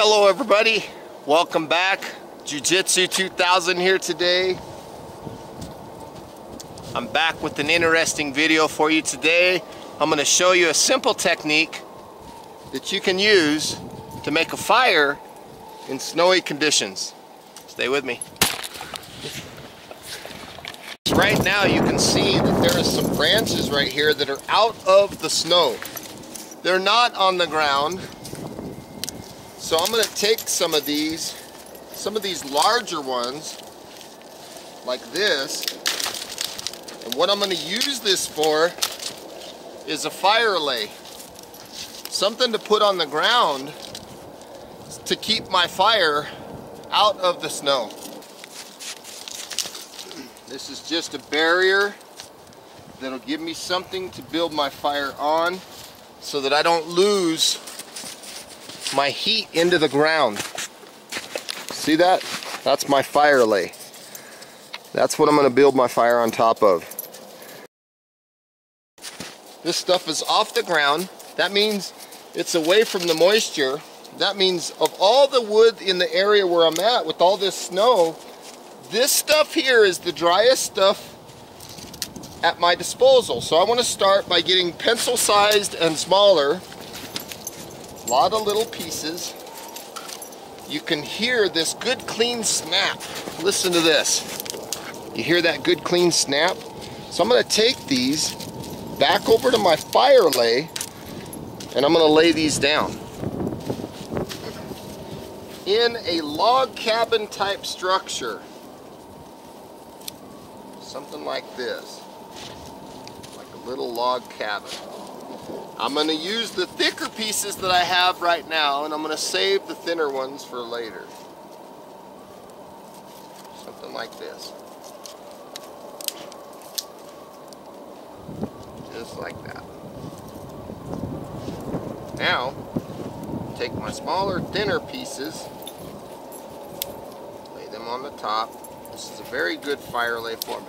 Hello everybody, welcome back. Jiu-Jitsu 2000 here today. I'm back with an interesting video for you today. I'm going to show you a simple technique that you can use to make a fire in snowy conditions. Stay with me. Right now you can see that there are some branches right here that are out of the snow. They're not on the ground. So I'm going to take some of these larger ones, like this, and what I'm going to use this for is a fire lay. Something to put on the ground to keep my fire out of the snow. This is just a barrier that'll give me something to build my fire on so that I don't lose my heat into the ground. See that? That's my fire lay. That's what I'm going to build my fire on top of. This stuff is off the ground. That means it's away from the moisture. That means of all the wood in the area where I'm at with all this snow, this stuff here is the driest stuff at my disposal. So I want to start by getting pencil sized and smaller. A lot of little pieces. You can hear this good clean snap. Listen to this. You hear that good clean snap? So I'm going to take these back over to my fire lay and I'm going to lay these down in a log cabin type structure. Something like this. Like a little log cabin. I'm going to use the thicker pieces that I have right now, and I'm going to save the thinner ones for later. Something like this. Just like that. Now, take my smaller, thinner pieces, lay them on the top. This is a very good fire lay for me.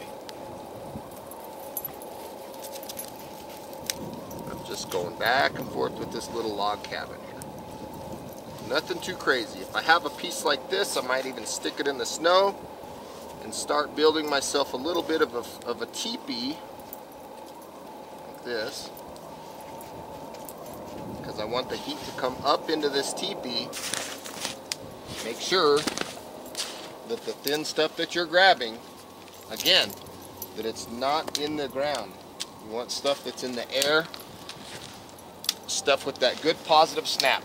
Just going back and forth with this little log cabin here. Nothing too crazy. If I have a piece like this, I might even stick it in the snow and start building myself a little bit of a teepee like this, because I want the heat to come up into this teepee. Make sure that the thin stuff that you're grabbing, again, that it's not in the ground. You want stuff that's in the air, stuff with that good positive snap.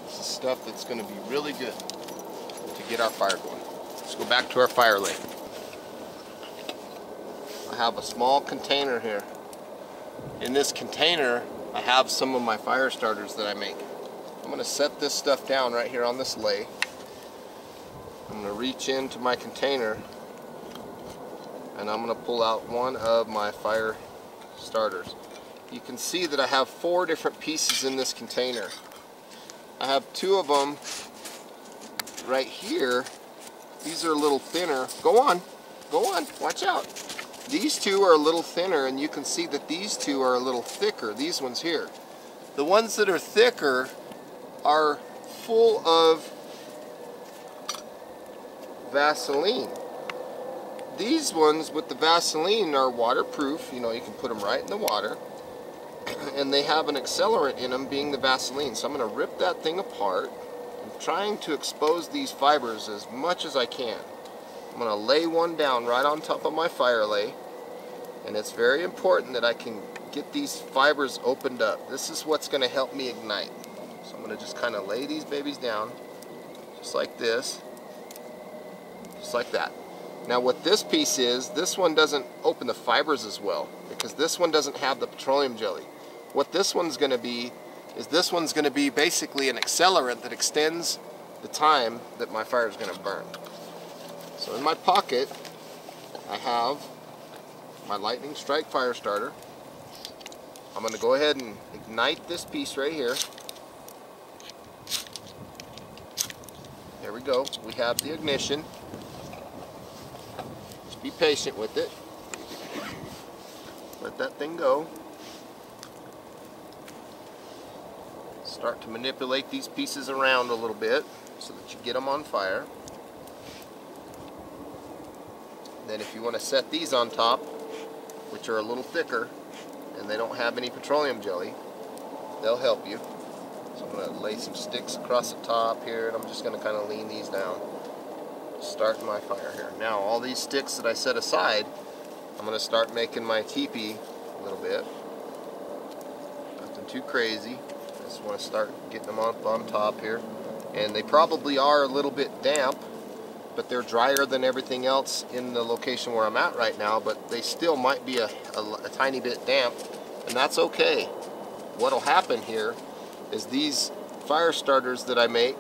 This is stuff that's going to be really good to get our fire going. Let's go back to our fire lay. I have a small container here. In this container I have some of my fire starters that I make. I'm going to set this stuff down right here on this lay. I'm going to reach into my container and I'm going to pull out one of my fire starters. You can see that I have 4 different pieces in this container. I have 2 of them right here. These are a little thinner. Go on, watch out. These 2 are a little thinner, and you can see that these 2 are a little thicker, these ones here. The ones that are thicker are full of Vaseline. These ones with the Vaseline are waterproof. You know, you can put them right in the water. And they have an accelerant in them, being the Vaseline. So I'm going to rip that thing apart. I'm trying to expose these fibers as much as I can. I'm going to lay one down right on top of my fire lay. And it's very important that I can get these fibers opened up. This is what's going to help me ignite. So I'm going to just kind of lay these babies down. Just like this. Just like that. Now what this piece is, this one doesn't open the fibers as well because this one doesn't have the petroleum jelly. What this one's going to be is this one's going to be basically an accelerant that extends the time that my fire is going to burn. So in my pocket I have my Lightning Strike fire starter. I'm going to go ahead and ignite this piece right here. There we go. We have the ignition. Just be patient with it. Let that thing go. Start to manipulate these pieces around a little bit so that you get them on fire. Then if you want to set these on top, which are a little thicker and they don't have any petroleum jelly, they'll help you. So I'm going to lay some sticks across the top here, and I'm just going to kind of lean these down. Start my fire here. Now all these sticks that I set aside, I'm going to start making my teepee a little bit. Nothing too crazy. Just want to start getting them up on top here. And they probably are a little bit damp, but they're drier than everything else in the location where I'm at right now, but they still might be a tiny bit damp, and that's okay. What'll happen here is these fire starters that I make,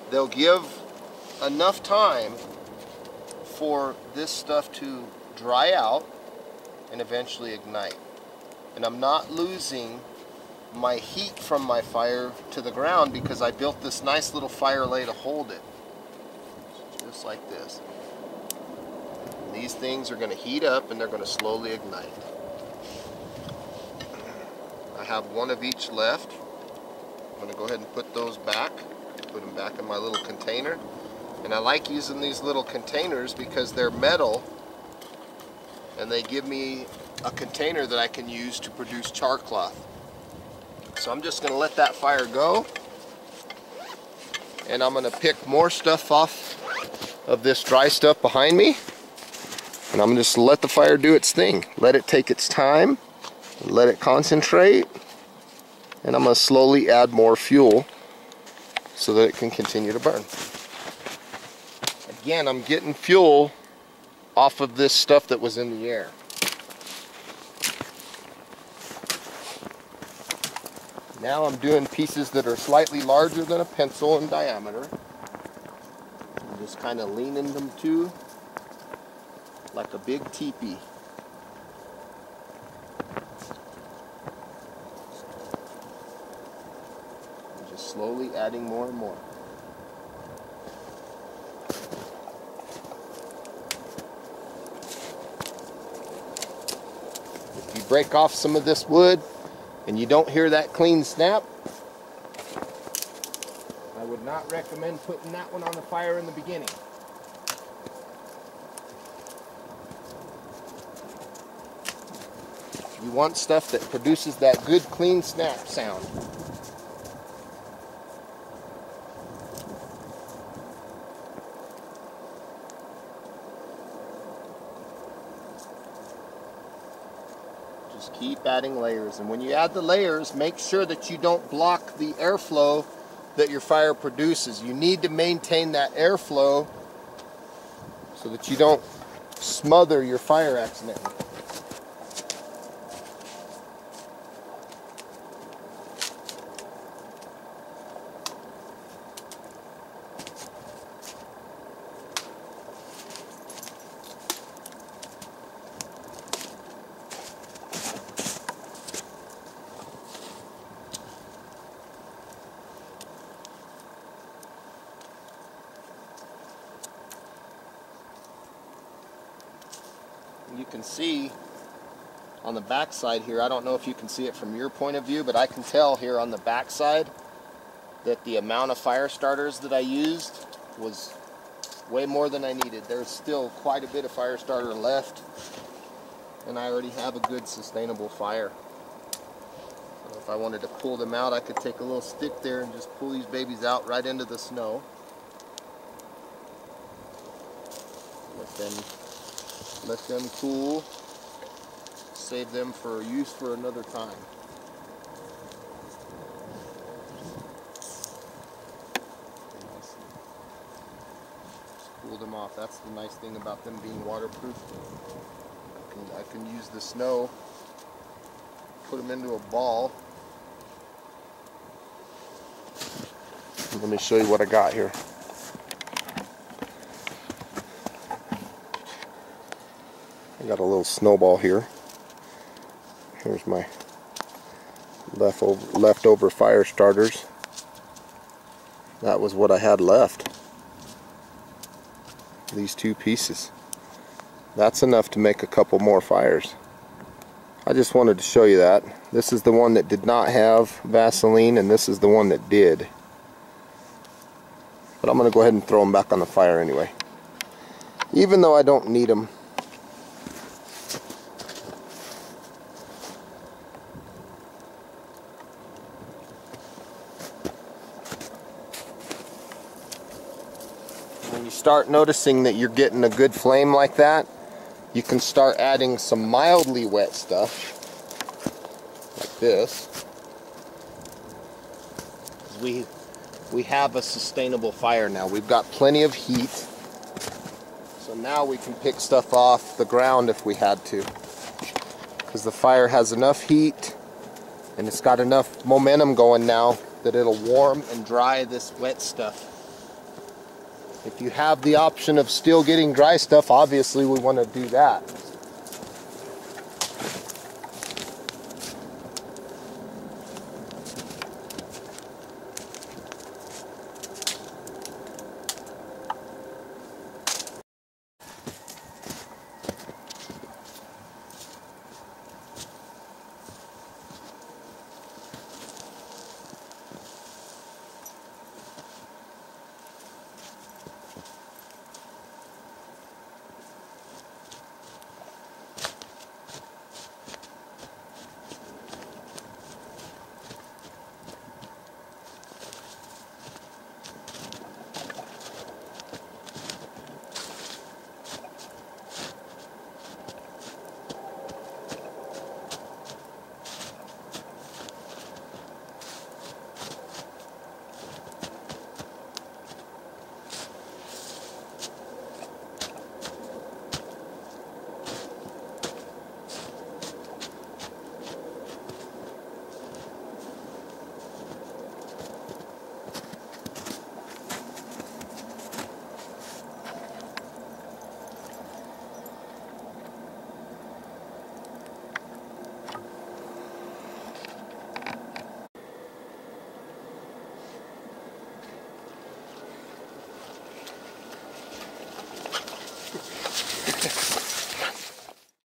they'll give enough time for this stuff to dry out and eventually ignite. And I'm not losing my heat from my fire to the ground because I built this nice little fire lay to hold it. Just like this. And these things are going to heat up and they're going to slowly ignite. I have one of each left. I'm going to go ahead and put those back. Put them back in my little container. And I like using these little containers because they're metal and they give me a container that I can use to produce char cloth. So I'm just going to let that fire go, and I'm going to pick more stuff off of this dry stuff behind me, and I'm going to just let the fire do its thing. Let it take its time, let it concentrate, and I'm going to slowly add more fuel so that it can continue to burn. Again, I'm getting fuel off of this stuff that was in the air. Now I'm doing pieces that are slightly larger than a pencil in diameter. I'm just kind of leaning them to like a big teepee. And just slowly adding more and more. If you break off some of this wood and you don't hear that clean snap, I would not recommend putting that one on the fire in the beginning. You want stuff that produces that good clean snap sound. Just keep adding layers, and when you add the layers, make sure that you don't block the airflow that your fire produces. You need to maintain that airflow so that you don't smother your fire accidentally. You can see on the back side here, I don't know if you can see it from your point of view, but I can tell here on the back side that the amount of fire starters that I used was way more than I needed. There's still quite a bit of fire starter left, and I already have a good sustainable fire. So if I wanted to pull them out, I could take a little stick there and just pull these babies out right into the snow. Let them cool, save them for use for another time. Just cool them off. That's the nice thing about them being waterproof. I can use the snow, put them into a ball. Let me show you what I got here. I got a little snowball here. Here's my leftover fire starters. That was what I had left. These two pieces. That's enough to make a couple more fires. I just wanted to show you that. This is the one that did not have Vaseline, and this is the one that did. But I'm going to go ahead and throw them back on the fire anyway, even though I don't need them. When you start noticing that you're getting a good flame like that, you can start adding some mildly wet stuff like this. We have a sustainable fire now. We've got plenty of heat, so now we can pick stuff off the ground if we had to, because the fire has enough heat and it's got enough momentum going now that it'll warm and dry this wet stuff. If you have the option of still getting dry stuff, obviously we want to do that.